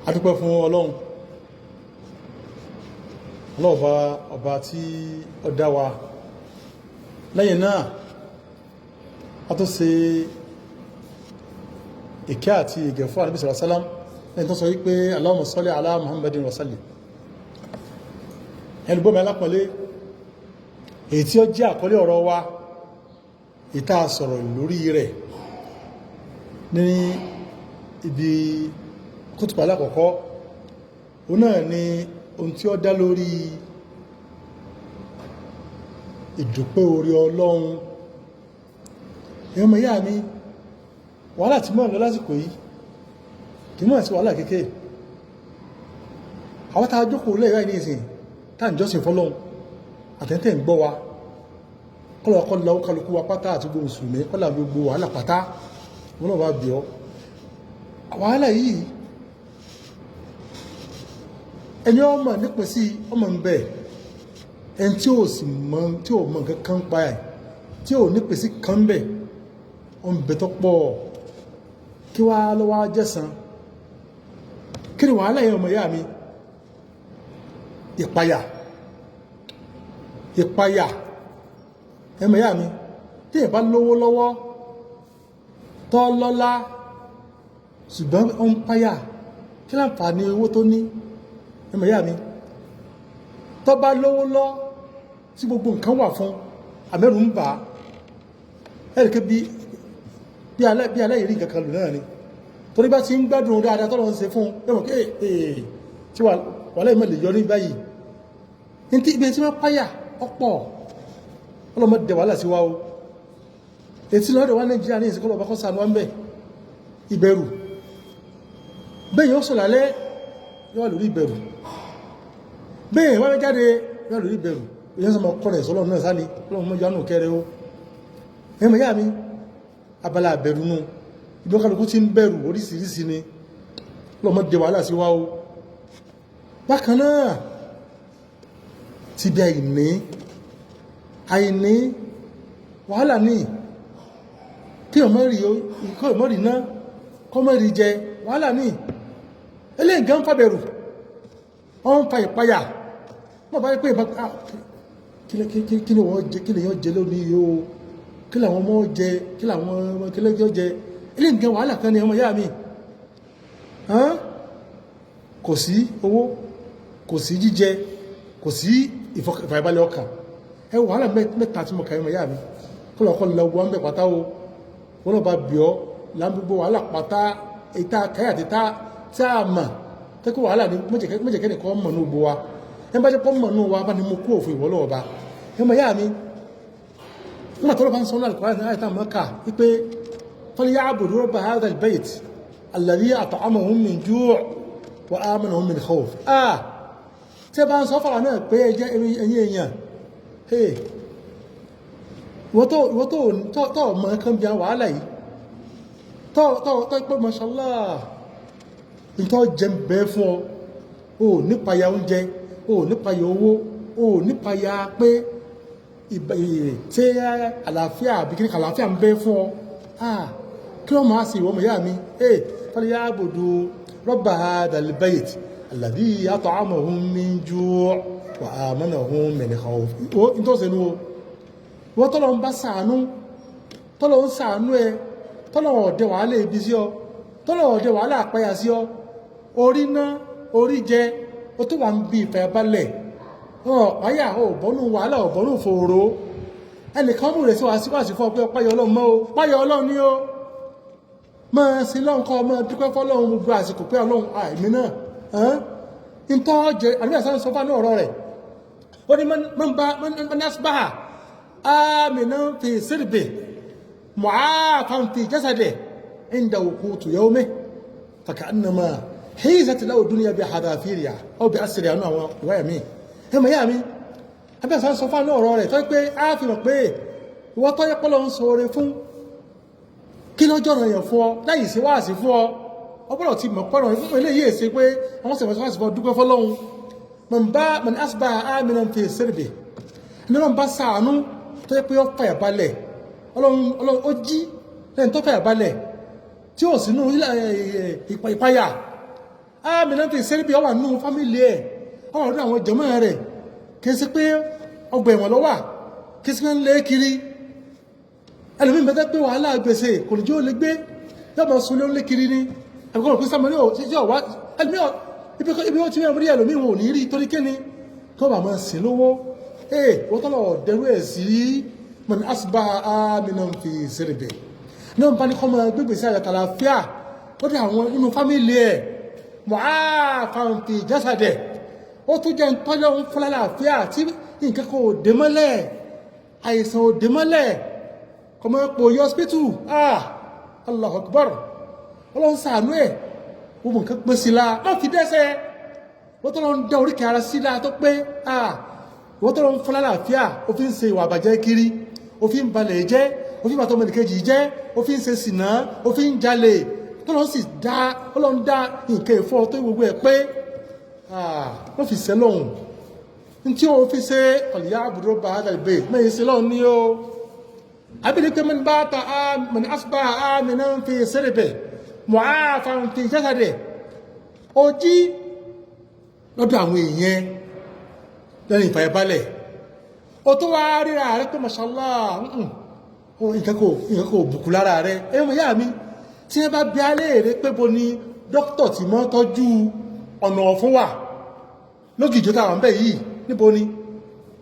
adúpẹ́ fún Ọlọ́run ọba tí ó dá wa lẹ́yìn náà a tó ṣe ìkẹ́ àti ìgẹ̀ fún Ànábì sallallahu alaihi wasallam lẹ́yìn tó sọ wípé Allahumma salli ala Muhammadin wa sallim ẹlùgbọ́mọ̀ alápọ̀lé èyí tí ó jẹ́ àkọlé ọ̀rọ̀ wa ìta sọ̀rọ̀ lórí rẹ̀ ní ibi kútùbà alákọ̀ọ́kọ́ òun náà ni ohun tí ó dá lórí ìdúpẹ́ oore Ọlọ́run ẹmọ ìyá mi wàhálà tí mọ́ lọ lásìkò yìí kì mọ́ sí wàhálà kéèkéè àwọn tàà jókòó lẹ́yìn ráì ní ìsìn tàà ń jọ́sìn fọ́lọ́run àtẹ́ntẹ́ ń gbọ́ wa kọ́lọ̀kọ́lọ̀ kálukú wa pátá àti gbogbo mùsùlùmí kọ́lá gbogbo wàhálà pátá wọn náà bá bí ọ wàhálà yìí ẹni ọmọ nípẹ̀ sí ọmọ ń bẹ̀ ẹni tí ó sì mọ̀ tí ó mọ̀ nǹkan kan pa ẹ̀ tí ó nípẹ̀ sí kan bẹ̀ ọmọ bẹ̀ tó pọ̀ kí wá lọ́wọ́ jẹ́sàn kí ni wàhálà yẹn ọmọ ìyá mi ìpayà ẹmọ ìyá mi tí ìbá lówó lọ́wọ́ tọ́ lọ́lá ṣùgbọ́n ó ń páyà kí láǹfààní owó tó ní ẹmọ ìyá mi tọ́ bá lówó lọ tí gbogbo nǹkan wà fún àmẹ́rù ń bà ẹ̀rìkẹ́ bí aláìrí nǹkan kan lò náà ni torí bá ti ń gbádùn dáadáa tọ́lọ́ ń ṣe fún ẹmọ̀ kí tí wà láì mọ́ lè yọ ní báyìí ní tí ibi tí wọ́n páyà ọ̀pọ̀ ọlọ́mọdé wàhálà sí wá o ètí lọ́dọ̀ wá Nàìjíríà ní ìsìnkú ọba kọ́sà wọ́n bẹ̀ ìbẹ̀rù bẹ́yìn ó sọ lálẹ́ yọ́ lórí ìbẹ̀rù bẹ́yìn wọ́n jáde yọ́ lórí ìbẹ̀rù èyàn sọmọ kọ́nà ìsọ́lọ́ náà sáni ọlọ́mọ jánù kẹrẹ o ẹmọ yá mi abala àbẹ̀rù nù ìdókàlùkù tí ń bẹ̀rù oríṣiríṣi ni ọlọ́mọdé wàhálà sí wá o bákan náà ti bí àìní wàhálà ní kí ọmọrí náà kọmọrí jẹ wàhálà ní ilé ìgán fàbẹ̀rù wọ́n ń fa ìpayà wọ́n bá rí pé kí ni wọ́n jẹ kí ni yọ́ jẹ lónìí yóò kí làwọn ọmọ jẹ kí làwọn ọmọ kí lẹ́jọ́ jẹ ilé ìgán wàhálà kan ní ọmọ yá mi kò sí owó kò sí jíjẹ kò sí ìfàìbalẹ̀ ọkàn ẹ wàhálà mẹ́ta tí mo kàí mọ̀ yá mi kọ́lọ̀kọ́ lọ wọ́n bẹ̀ pátá o wọ́n lọ bá bí ọ́ lágbogbo wàhálà pátá ìta kàí àti tá tí a mọ̀ tẹ́kọ̀ wàhálà ní méjèkẹ́ni kọ́ mọ̀ ní gbogbo wa ẹ bá jẹ́ pọ́ mọ̀ ní wa bá ní mo kú òfin ìwọ́lọ́ ọba ẹ mọ̀ yá mi nígbà tó lọ bá ń sọ ní alùkọ́ àti àìtà mọ́kà wípé falyabudu rabba hadha albayt alladhi at'amahum min ju' wa amanahum min khawf tí ẹ bá ń sọ fara náà pé ẹjẹ́ ẹ̀yìn èèyàn ìwọ́n tó ọmọ ẹ̀kan bí i wàhálà yìí tó pé mashallah ìtọ́ jẹ bẹ́ fún ọ nípayà oúnjẹ nípayà owó nípayà pé tí àlàáfíà bí kí àlàáfíà ń bẹ́ fún ọ kí wọ́n máa sì ìwọ́n mọ̀ yá mi falyabudu rabba hadhal bayt alladhi at'amahum min ju' wa amanahum min khawf tó sẹ́nu o wọ́n tọ́lọ ń bá sàánú tọ́lọ ń sàánú ẹ tọ́lọ ọ̀dẹ wàhálà ibi sí ọ tọ́lọ ọ̀dẹ wàhálà àpáyà sí ọ orí ná orí jẹ ó tó wà ń bí ìfẹ́ balẹ̀ ọ̀páyà ọ̀bọ̀nù wàhálà ọ̀bọ̀nù fòòró ẹnìkan mú rẹ̀ sí wà síwáṣí fún ọ pé ọpáyà Ọlọ́run mọ́ o páyà Ọlọ́run ní o máa sí lọ́nkọ́ ọmọ dúpẹ́ fọ́lọ́run gbogbo àsìkò pé Ọlọ́run àìmí náà ìntọ́ jẹ àríwẹ̀sán sọ fánú ọ̀rọ̀ rẹ̀ ó ní man asbaha aminan fi sirbi mu'afan fi jasadi inda wuqutu yawmi faka'annama hizat lahu dunya bi hadafiriha aw bi asriha nu àwọn ìwáyà mi ẹmọ yá mi àríwẹ̀sán sọ fánú ọ̀rọ̀ rẹ̀ tó pé a fi mọ̀ pé ìwọ́ tó yẹ pọ́lọ́ ń sọ oore fún kí lọ́jọ́ ràn yàn fún ọ láyìí sí wáàsí fún ọ ọgbọ́dọ̀ ti mọ̀ pọ́lọ̀ fún ilé yìí ṣe pé àwọn sẹ̀mọ̀ sọ́wọ́sì fọ́ dúpẹ́ fọ́lọ́hun man asbaha aminan fi sirbi ní wọ́n bá ṣàánú tó yẹ pé ó fàyà balẹ̀ Ọlọ́run ó jí lẹ́yìn tó fàyà balẹ̀ tí ó sínú ìpayà àmìnà fi ìṣẹ́rí bí ó wà nínú fámílì ẹ̀ ọwọ́ ọdún àwọn jàmá rẹ̀ kìí sí pé ọgbà ẹ̀wọ̀n ló wà kìí sí pé ń lé kiri ẹlòmí mẹ́tẹ́ pé wàhálà gbèsè kò ní jí ó lè gbé yọ́bọ̀ sún lé kiri ní ẹgbẹ̀rún pín sámọ́ ní ọ̀wá ibi ó ti mẹ́rin rí ẹlòmí wọn ò ní rí torí kíni kọ́ bà máa sí lówó wọ́n tọ́lọ̀ dẹrú ẹ̀ sí man asbaha aminan fi sirbi náà bá ní kọ́ máa gbégbèsè àyàtà àlàáfíà ó dé àwọn nínú fámílì ẹ̀ mu'afan fi jasadihi ó tún jẹ́ tọ́lọ́ ń fún àlàáfíà tí nǹkan kò dé mọ́lẹ̀ àìsàn ò dé mọ́lẹ̀ kọmọ pò yọ hospital Allahu Akbar ọlọ́run ṣàánú ẹ̀ gbogbo nǹkan pẹ́ sí la má fi dẹ́sẹ̀ wọ́n tọ́lọ́ ń dá oríkèé ara sí la tó pé wọ́n tọ́lọ́ ń fún àlàáfíà ó fi ń ṣe ìwà àbàjẹ́ kiri ó fi ń balẹ̀ jẹ́ ó fi ń bàtọ́ ọmọnìkejì jẹ́ ó fi ń ṣe sìnà ó fi ń jalè tọ́lọ́ sì dá ọlọ́run dá nǹkan ìfọ́ tó gbogbo ẹ̀ pé wọ́n fi ṣẹ́ lọ́hùn ní tí ó fi ṣe ọ̀lẹ́yà àbúrò bá àgbẹ̀ mẹ́yìn sí lọ́hùn ní o àbílẹ̀ pé man asbaha aminan fi sirbihi mu'afan fi jasadihi ó jí lọ́dọ̀ àwọn èèyàn lẹ́yìn ìfàyàbalẹ̀ ó tó wá ríra rẹ̀ pé mashallah nǹkan kò bùkù lára rẹ̀ ẹ̀yọ́ yá mi tí wọ́n bá bí alẹ́ rẹ̀ pé bo ni dókítà tí mọ́ tọ́jú ọ̀nà ọ̀fún wà lókìjọ táwọn bẹ́ yìí níbo ni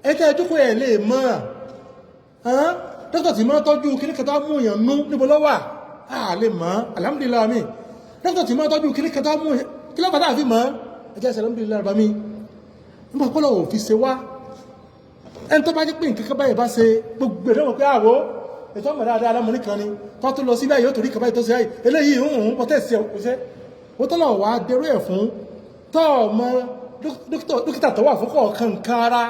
ẹ̀kẹ́ ẹjúkọ́ ẹ̀ lè mọ́ dókítà tí mọ́ tọ́jú kíníkẹta mú èèyàn nú níbo ló wà lè mọ́ alhamdulillah mi dókítà tí mọ́ tọ́jú kíníkẹta mú kí lọ́pàá tàbí mọ́ ẹjẹ́ ẹsẹ̀ alhamdulillah bá mi nígbà pọ́lọ̀ ò fi ṣe wá ẹni tó bá jẹ́ pé nǹkan báyìí bá ṣe gbogbo ẹ̀rọ pé àwọ̀ ètò ọmọ dáadáa alámọ̀ nìkan ni tó tó lọ sí báyìí ó torí kàbá ìtọ́sí ayé eléyìí ń pọ̀ tẹ̀sí ọ̀pọ̀ṣẹ́ ó tọ́lọ̀ wá dẹrú ẹ̀ fún tọ́ ọmọ dókítà tó wà fún kọ̀ọ̀kan kára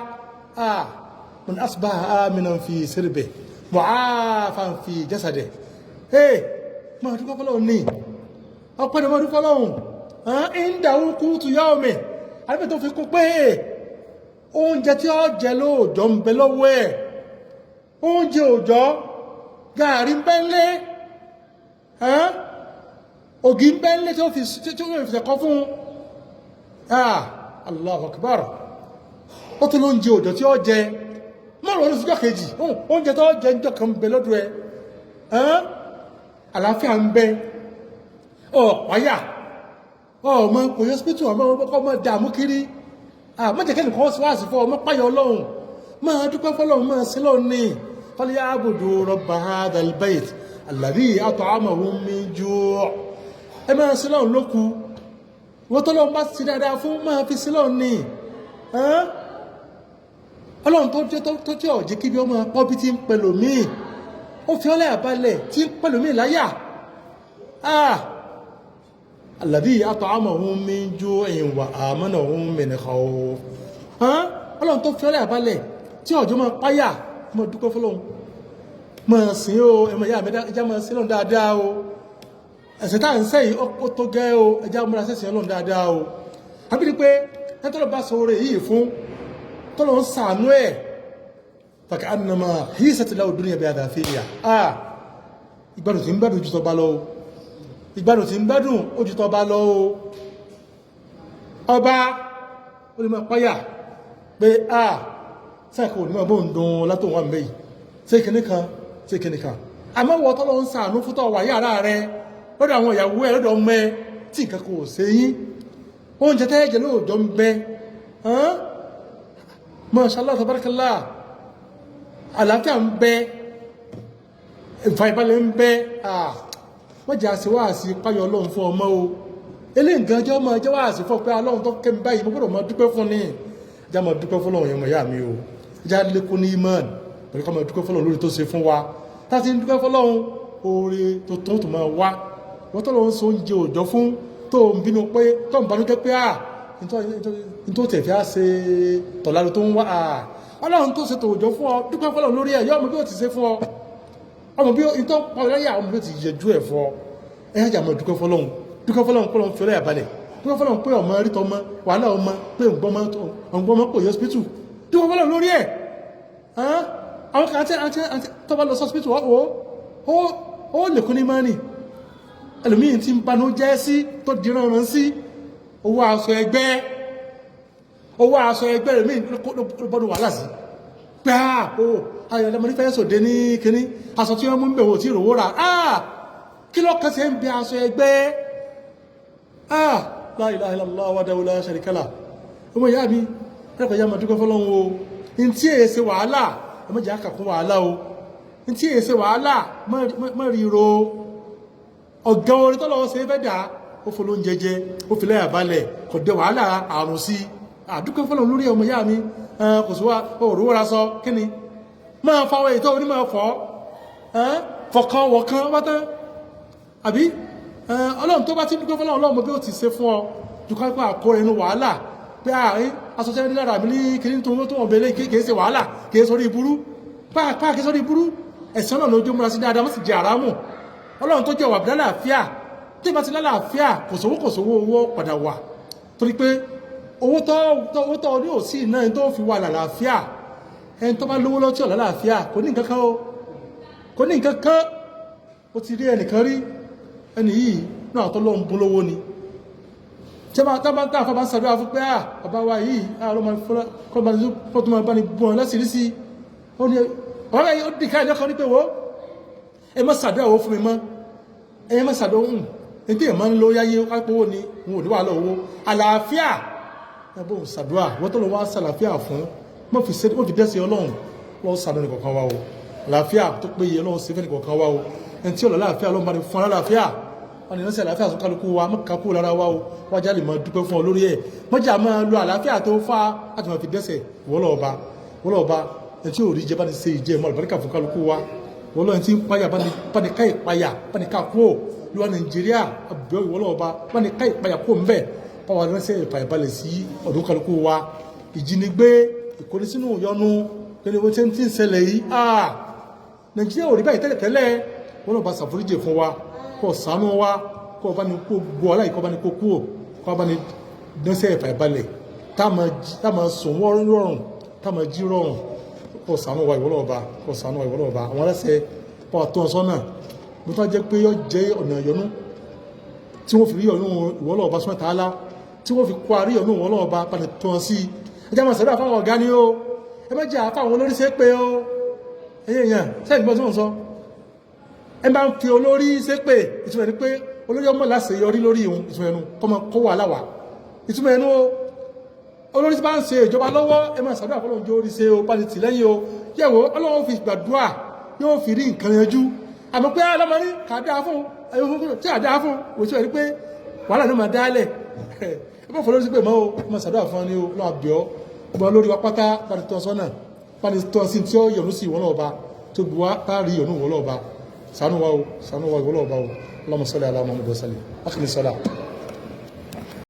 man asbaha aminan fi sirbihi mu'afan fi jasadihi máa dúpọ́ fọ́lọ́hun ní ọpẹ́ ni máa dúpọ́ fọ́lọ́hun indahu qutu yawmi àrífẹ́ tó fi kún pé oúnjẹ tí ó jẹ lóòjọ́ ń bẹ lọ́wọ́ ẹ̀ oúnjẹ òòjọ́ gààrí ń bẹ́ńlé ògì ń bẹ́ńlé tí ó fi ṣẹ̀kọ́ fún Allahu Akbar ó tún lóúnjẹ òòjọ́ tí ó jẹ mọ́rọ̀ ní síjọ́ kejì oúnjẹ tó jẹ níjọ́ kan ń bẹ lọ́dọ̀ ẹ̀ àlàáfíà ń bẹ ọ̀páyà ọmọ kò yọ hospital ọmọ dààmú kiri mọ́jẹ̀kẹ́ nìkan sí wáàsí fún ọmọ páyọ ọlọ́run máa dúpẹ́ fọ́lọ́run máa sí lọ́run ní falyabudu rabba hadhal bayt alladhi at'amahum min ju' ẹ máa sí lọ́run lókù wọ́n tọ́lọ́run bá sí dáadáa fún máa fi sí lọ́run ní ọlọ́run tó jẹ́ ọ̀jẹ́ kí bí ọmọ pọ́bí tí ń pẹ̀lú mí ó fi ọlẹ́ àbálẹ̀ tí ń pẹ̀lú mí láyà alladhi at'amahum min ju'in wa amanahum min khawf ọlọ́run tó fi ọlẹ́ àbálẹ̀ tí ọjọ́ máa páyà mọ́ dúpẹ́ fọ́lọ́run máa sìn ó ẹmọ ìyá ẹjá máa sìn lọ́n dáadáa o ẹ̀sẹ̀ tá à ń sẹ́yìn ó tó gẹ́ o ẹjá múra sẹ́sìn ọlọ́run dáadáa o àbídí pé ẹtọ́lọ́ bá sọ oore yìí fún tọ́lọ́ ń sàánú ẹ̀ fàkà annama hisat lahu dunya bi adhafiha ìgbádùn tí ń gbádùn jù tọ́ bá lọ́wọ́ ìgbádùn tí ń gbádùn ojú tọ́ bá lọ́wọ́ ọba ó lè máa páyà pé sáàkì ò ní máa bóun dùn látòun wà mẹ́yì sí kìnnìkan àmọ́ wọ́n tọ́lọ́ ń sàánú fún tọ́ wà yàrá rẹ lọ́dọ̀ àwọn ìyàwó ẹ̀ lọ́dọ̀ ọmọ ẹ tí nǹkan kò ṣe yín oúnjẹ tẹ́ẹ̀jẹ̀ lóòjọ́ ń bẹ mashallah tabarakallah àlàáfíà ń bẹ ìfàìbalẹ̀ ń bẹ wọ́n jẹ́ àṣíwáàsí páyọ ọlọ́run fún ọmọ o ilé ìgànjọ́ máa jẹ́ wáàsí fún pé ọlọ́run tó kẹ́ báyìí mo gbọ́dọ̀ máa dúpẹ́ fún ní ìjà máa dúpẹ́ fún ọlọ́run yẹmọ̀ ìyá mi o ìjà lékún ní imán pẹ̀lú ká máa dúpẹ́ fún ọlọ́run lórí tó ṣe fún wa láti ń dúpẹ́ fún ọlọ́run oore tó tó máa wá wọ́n tó lọ́run so oúnjẹ òòjọ́ fún tó ń bínú pé tó ń banújẹ́ pé nítorí tẹ̀ fi á ṣe tọ̀láru tó ń wá ọlọ́run tó ṣe tòòjọ́ fún ọ dúpẹ́ fún ọlọ́run lórí ẹ̀ yọ́ ọmọ bí ó ti ṣe fún ọ ọmọ bí ìtọ́ pàwọ́lẹ́yà ọmọ bí ó ti yẹjú ẹ̀ fún ọ ẹ̀yà jà mọ̀ dúpẹ́ fọ́lọ́hun pọ́lọ́hun fi ọlẹ́ àbálẹ̀ dúpẹ́ fọ́lọ́hun pé ọmọ rí tọmọ wàhálà ọmọ pé ọgbọ́mọ pò hospital dúpẹ́ fọ́lọ́hun lórí ẹ̀ àwọn kan tó bá lọ hospital ó lè kún ní mánì ẹlòmíì tí ń banú jẹ́ sí tó dìran rán sí owó aṣọ ẹgbẹ́ rẹ̀ mí lọ́bọ́dún wà láti pé ayọ̀lẹ́mọ̀ ní fẹ́ sòdé ní kíní aṣọ tí wọ́n mú bẹ̀wò tí ìròwó rà kí lọ́kàn sí ń bí aṣọ ẹgbẹ́ la ilaha illallah wahdahu la sharika lah ọmọ ìyá mi ẹ̀kọ́ ya mọ̀dúkọ́ fọ́lọ́run o in tí èyí ṣe wàhálà ẹmọ́jà kàkún wàhálà o in tí èyí ṣe wàhálà mọ́ ríro ọ̀gá orí tọ́lọ́wọ́ ṣe fẹ́ dà ó fò ló ń jẹjẹ ó fi lẹ́yà balẹ̀ kò dẹ wàhálà àrùn sí àdúkọ́ fọ́lọ́run lórí ọmọ ìyá mi kò sí wá òrùwọ́ ra sọ kí ni máa fọwọ́ èyí tó onímọ̀ fọ̀kan wọ̀kan wátán àbí ọlọ́run tó bá ti dúkọ́ fọ́lọ́run ọlọ́run bí ó ti ṣe fún ọ dùkọ́ pé àkó ẹnu wàhálà pé àárín asọ́sẹ́ ní lára mi ní kìí tó wọ́n bẹ̀rẹ̀ kìí ṣe wàhálà kìí sórí ìburú pàápàá kìí sórí ìburú ẹ̀sán náà lójú múra sí dáadáa wọ́n sì jẹ àrámù ọlọ́run tó jẹ́ wà bí lálàáfíà tí ìbá ti lálàáfíà kò sówó owó padà wà torí pé owó tó ní òsì náà tó fi wà lálàáfíà ẹni tó bá lówó lọ tí ò lálàáfíà kò ní nǹkan kan ó ti rí ẹnìkan rí ẹni yìí náà tó lọ́n bú lówó ni tí a bá tàfà bá sàdúrà fún pé bàbá wa yìí kọ́ tó máa bá ní bọ́n lásìrísí ó ní ọ̀rẹ́ yìí ó dìká ìjọ́kan ní pé wó ẹ má sàdúrà owó fún mi mọ́ ẹ má sàdúrà ohun ní tí èèmọ́ ń lo yáyé kápówó ni wọn ò ní wà lọ owó àlàáfíà ẹbọ́ sàdúrà wọ́n tó lọ wá sàlàáfíà fún wọ́n fi dẹ́sẹ̀ ọlọ́run wọ́n sàdúrà nìkọ̀kan wá o àlàáfíà tó péye ọlọ́run sí fẹ́ nìkọ̀kan wá o ẹni tí ó lọ láàfíà ọlọ́run bá ní fún aláàfíà wọ́n ni lọ́sẹ̀ àlàáfíà tó kálukú wa mọ́kàkú lára wa o wájá lè máa dúpẹ́ fún ọ lórí ẹ̀ mọ́jà máa lo àlàáfíà tó fà láti máa fi dẹ́sẹ̀ wọ́lọ́ọ̀ba ẹni tí ò rí jẹ bá ní ṣe ìjẹ́ mọ́ àlùbáríkà fún kálukú wa wọ́lọ́ ẹni tí ń páyà bá ní ká ìpayà bá ní ká kúrò lọ́wọ́ Nàìjíríà àbíọ́ ìwọ́lọ́ọ̀ba bá ní ká ìpayà kó ń bẹ̀ báwa lọ́sẹ̀ ìpayà balẹ̀ sí ọ̀dún kálukú wa ìjínigbé ìkóni sínú ìyọnu pẹ̀lú owó tí ń ṣẹlẹ̀ yìí Nàìjíríà ò rí báyìí tẹ́lẹ̀tẹ́lẹ̀ wọ́n lọ́ba ṣàforíjì fún wa kọ́ ṣàánú wa kọ́ bá ní kó gbọ́ aláì kọ́ bá ní kó kúrò kọ́ bá ní dánṣẹ́ ẹ̀fà ìbalẹ̀ tá máa sùn wọ́n rọrùn tá máa jí rọrùn kọ́ ṣàánú wa ìwọ́lọ́ọ̀ba àwọn aláṣẹ pọ̀ tó sọ́nà mo tó jẹ́ pé yọ jẹ́ ọ̀nà ìyọnú tí wọ́n fi rí ọ̀nà ìwọ́lọ́ọ̀ba sọ́nà tààlà tí wọ́n fi kó àrí ọ̀nà ìwọ́lọ́ọ̀ba padà tó wọn sí ẹjá máa sẹ́dọ̀ àfáwọn ọ̀gá ni ó ẹ má jẹ́ àfáwọn olórí ṣe pé ó ẹyẹ èèyàn sẹ́yìn gbọ́n tí wọ́n sọ ẹ bá ń fi olórí ṣépè ìtumọ̀ ní pé olórí ọmọ láṣẹ yọrí lórí ìhun ìtumọ̀ ẹnu kó wà láwà ìtumọ̀ ẹnu olórí tí bá ń ṣe ìjọba lọ́wọ́ ẹ máa ṣàdúrà fọlọ́run jó orí ṣe o bá ti tì lẹ́yìn o yẹ̀wò ọlọ́run fi gbàdúrà yóò fi rí nǹkan yanjú àmọ́ pé ọlọ́mọ ní kàdá fún tí àdá fún òṣù ẹ̀rí pé wàhálà ní máa dálẹ̀ ẹ bá fọlọ́run sí pé mọ́ o ẹ máa ṣàdúrà fún ni o lọ́wọ́ àbíọ́ gbọ́n lórí wa pátá bá ti tọ́ sọ́nà bá ti tọ́ sí tí ó yọ̀nú sí ìwọ́n lọ́ọ̀ba tó bu wa tá rí yọ̀nú ìwọ́n lọ́ọ̀ba sànú wa ìwọ́n lọ́ọ̀ba o Allahumma salli ala Muhammad wa sallim akhlis salat